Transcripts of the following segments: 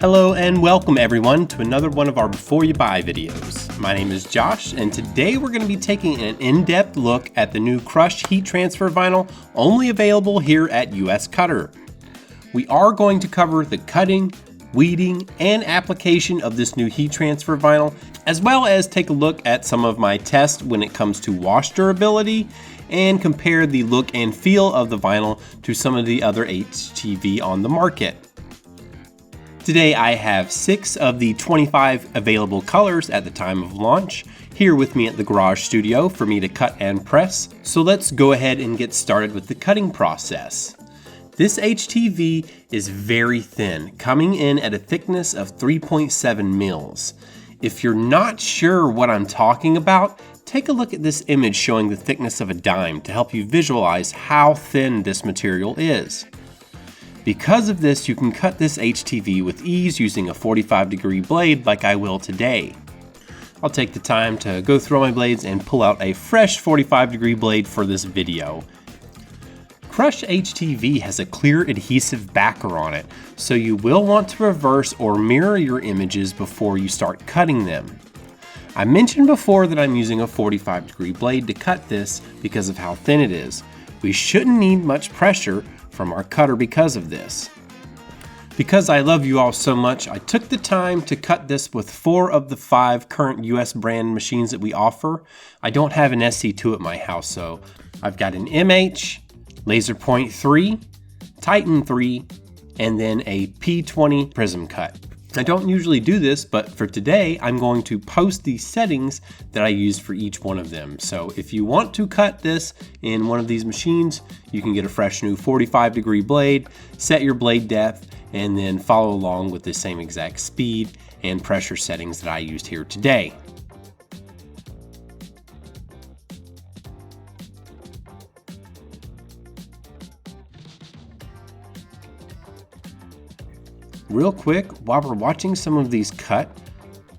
Hello and welcome everyone to another one of our Before You Buy videos. My name is Josh and today we're going to be taking an in-depth look at the new Crush heat transfer vinyl only available here at US Cutter. We are going to cover the cutting, weeding, and application of this new heat transfer vinyl, as well as take a look at some of my tests when it comes to wash durability and compare the look and feel of the vinyl to some of the other HTV on the market. Today I have 6 of the 25 available colors at the time of launch here with me at the garage studio for me to cut and press. So let's go ahead and get started with the cutting process. This HTV is very thin, coming in at a thickness of 3.7 mils. If you're not sure what I'm talking about, take a look at this image showing the thickness of a dime to help you visualize how thin this material is. Because of this, you can cut this HTV with ease using a 45-degree blade like I will today. I'll take the time to go through my blades and pull out a fresh 45-degree blade for this video. Crush HTV has a clear adhesive backer on it, so you will want to reverse or mirror your images before you start cutting them. I mentioned before that I'm using a 45-degree blade to cut this because of how thin it is. We shouldn't need much pressure from our cutter because of this. Because I love you all so much, I took the time to cut this with 4 of the 5 current US brand machines that we offer. I don't have an SC2 at my house, so I've got an MH, Laser Point 3, Titan 3, and then a P20 Prism cut. I don't usually do this, but for today, I'm going to post the settings that I use for each one of them. So if you want to cut this in one of these machines, you can get a fresh new 45-degree blade, set your blade depth, and then follow along with the same exact speed and pressure settings that I used here today. Real quick, while we're watching some of these cut,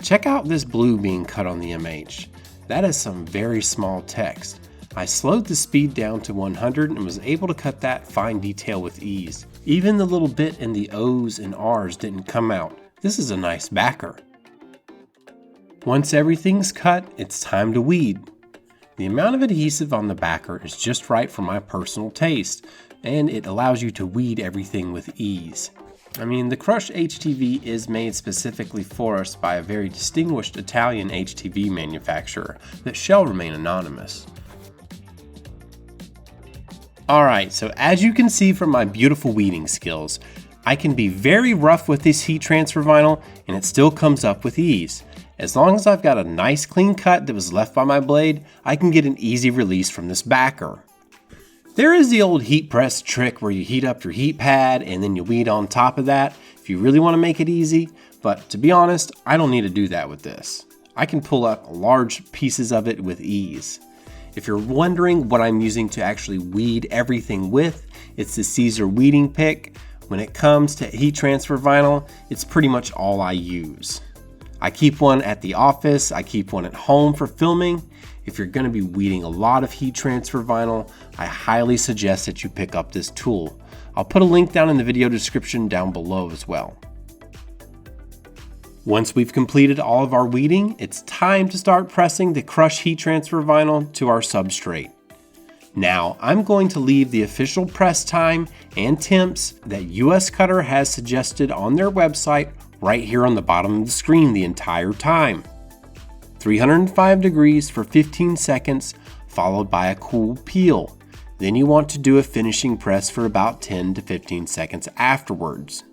check out this blue being cut on the MH. That is some very small text. I slowed the speed down to 100 and was able to cut that fine detail with ease. Even the little bit in the O's and R's didn't come out. This is a nice backer. Once everything's cut, it's time to weed. The amount of adhesive on the backer is just right for my personal taste, and it allows you to weed everything with ease. I mean, the Crush HTV is made specifically for us by a very distinguished Italian HTV manufacturer that shall remain anonymous. Alright, so as you can see from my beautiful weeding skills, I can be very rough with this heat transfer vinyl and it still comes up with ease. As long as I've got a nice clean cut that was left by my blade, I can get an easy release from this backer. There is the old heat press trick where you heat up your heat pad and then you weed on top of that if you really want to make it easy, but to be honest, I don't need to do that with this. I can pull up large pieces of it with ease. If you're wondering what I'm using to actually weed everything with, it's the Caesar weeding pick. When it comes to heat transfer vinyl, it's pretty much all I use. I keep one at the office, I keep one at home for filming. If you're going to be weeding a lot of heat transfer vinyl, I highly suggest that you pick up this tool. I'll put a link down in the video description down below as well. Once we've completed all of our weeding, it's time to start pressing the Crush heat transfer vinyl to our substrate. Now, I'm going to leave the official press time and temps that US Cutter has suggested on their website right here on the bottom of the screen the entire time. 305 degrees for 15 seconds, followed by a cool peel. Then you want to do a finishing press for about 10 to 15 seconds afterwards.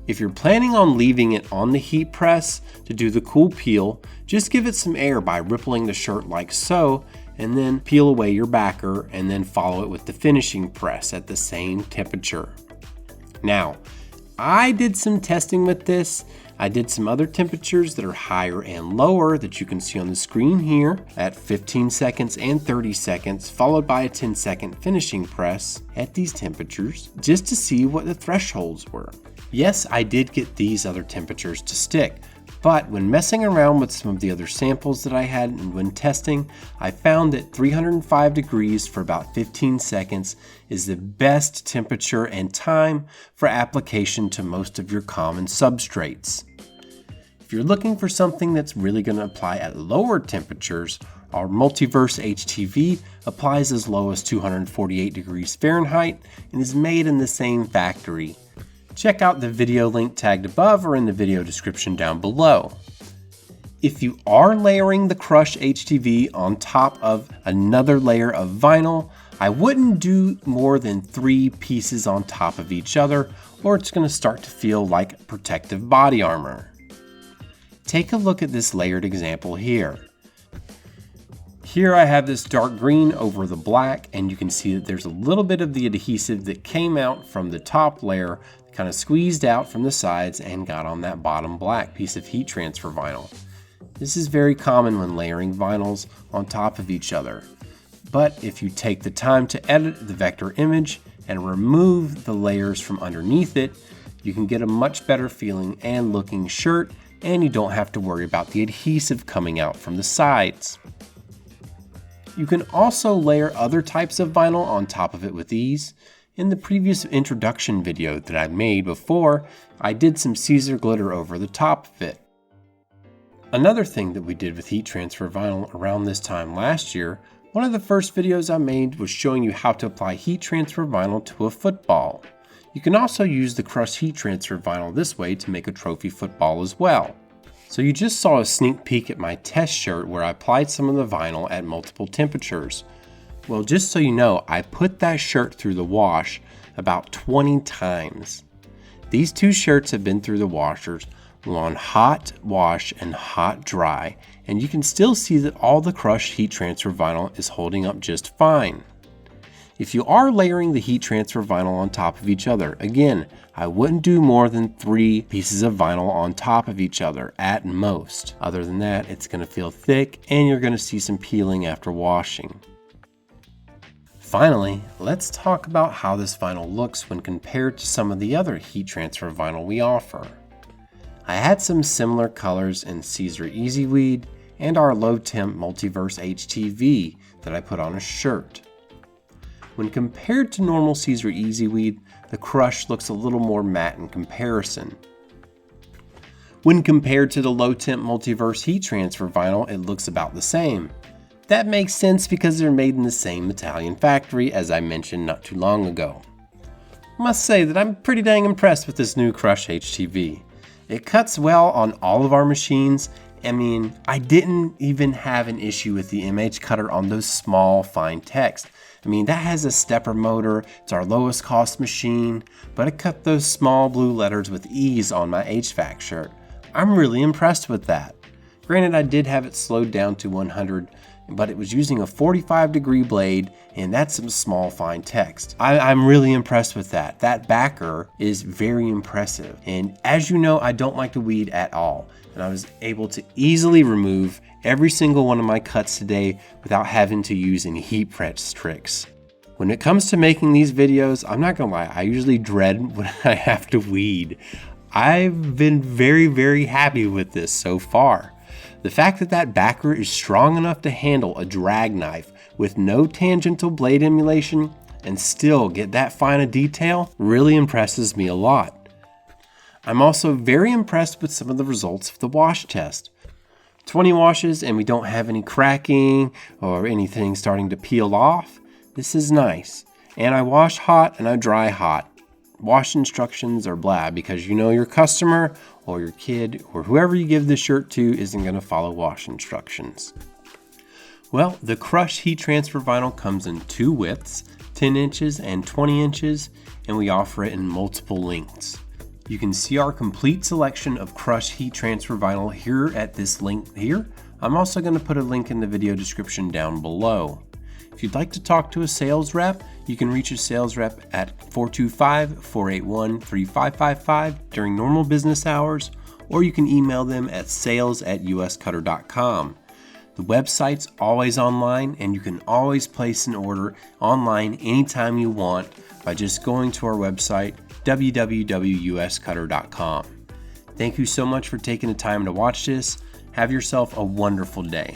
If you're planning on leaving it on the heat press to do the cool peel, just give it some air by rippling the shirt like so, and then peel away your backer and then follow it with the finishing press at the same temperature. Now, I did some testing with this. I did some other temperatures that are higher and lower that you can see on the screen here at 15 seconds and 30 seconds, followed by a 10-second finishing press at these temperatures just to see what the thresholds were. Yes, I did get these other temperatures to stick, but when messing around with some of the other samples that I had and when testing, I found that 305 degrees for about 15 seconds is the best temperature and time for application to most of your common substrates. If you're looking for something that's really going to apply at lower temperatures, our Multiverse HTV applies as low as 248 degrees Fahrenheit and is made in the same factory. Check out the video link tagged above or in the video description down below. If you are layering the Crush HTV on top of another layer of vinyl, I wouldn't do more than 3 pieces on top of each other, or it's going to start to feel like protective body armor. Take a look at this layered example here. Here I have this dark green over the black, and you can see that there's a little bit of the adhesive that came out from the top layer, kind of squeezed out from the sides and got on that bottom black piece of heat transfer vinyl. This is very common when layering vinyls on top of each other. But if you take the time to edit the vector image and remove the layers from underneath it, you can get a much better feeling and looking shirt, and you don't have to worry about the adhesive coming out from the sides. You can also layer other types of vinyl on top of it with ease. In the previous introduction video that I made before, I did some Caesar glitter over the top of it. Another thing that we did with heat transfer vinyl around this time last year, one of the first videos I made was showing you how to apply heat transfer vinyl to a football. You can also use the Crush heat transfer vinyl this way to make a trophy football as well. So you just saw a sneak peek at my test shirt where I applied some of the vinyl at multiple temperatures. Well, just so you know, I put that shirt through the wash about 20 times. These 2 shirts have been through the washers on hot wash and hot dry, and you can still see that all the Crush heat transfer vinyl is holding up just fine. If you are layering the heat transfer vinyl on top of each other, again, I wouldn't do more than 3 pieces of vinyl on top of each other at most. Other than that, it's going to feel thick and you're going to see some peeling after washing. Finally, let's talk about how this vinyl looks when compared to some of the other heat transfer vinyl we offer. I had some similar colors in Caesar Easy Weed and our low temp Multiverse HTV that I put on a shirt. When compared to normal Caesar Easy Weed, the Crush looks a little more matte in comparison. When compared to the low temp Multiverse heat transfer vinyl, it looks about the same. That makes sense because they're made in the same Italian factory as I mentioned not too long ago. I must say that I'm pretty dang impressed with this new Crush HTV. It cuts well on all of our machines. I mean, I didn't even have an issue with the MH cutter on those small fine text. I mean, that has a stepper motor, it's our lowest cost machine, but it cut those small blue letters with ease on my HVAC shirt. I'm really impressed with that. Granted, I did have it slowed down to 100, but it was using a 45-degree blade, and that's some small fine text. I'm really impressed with that. That backer is very impressive. And as you know, I don't like to weed at all. And I was able to easily remove every single one of my cuts today without having to use any heat press tricks. When it comes to making these videos, I'm not gonna lie, I usually dread when I have to weed. I've been very, very happy with this so far. The fact that that backer is strong enough to handle a drag knife with no tangential blade emulation and still get that fine a detail really impresses me a lot. I'm also very impressed with some of the results of the wash test. 20 washes and we don't have any cracking or anything starting to peel off. This is nice. And I wash hot and I dry hot. Wash instructions are blah because you know your customer or your kid or whoever you give the shirt to isn't going to follow wash instructions. Well, the Crush heat transfer vinyl comes in 2 widths, 10 inches and 20 inches, and we offer it in multiple lengths. You can see our complete selection of Crush heat transfer vinyl here at this link here. I'm also going to put a link in the video description down below. If you'd like to talk to a sales rep, you can reach a sales rep at 425-481-3555 during normal business hours, or you can email them at sales@uscutter.com. The website's always online, and you can always place an order online anytime you want by just going to our website, www.uscutter.com. Thank you so much for taking the time to watch this. Have yourself a wonderful day.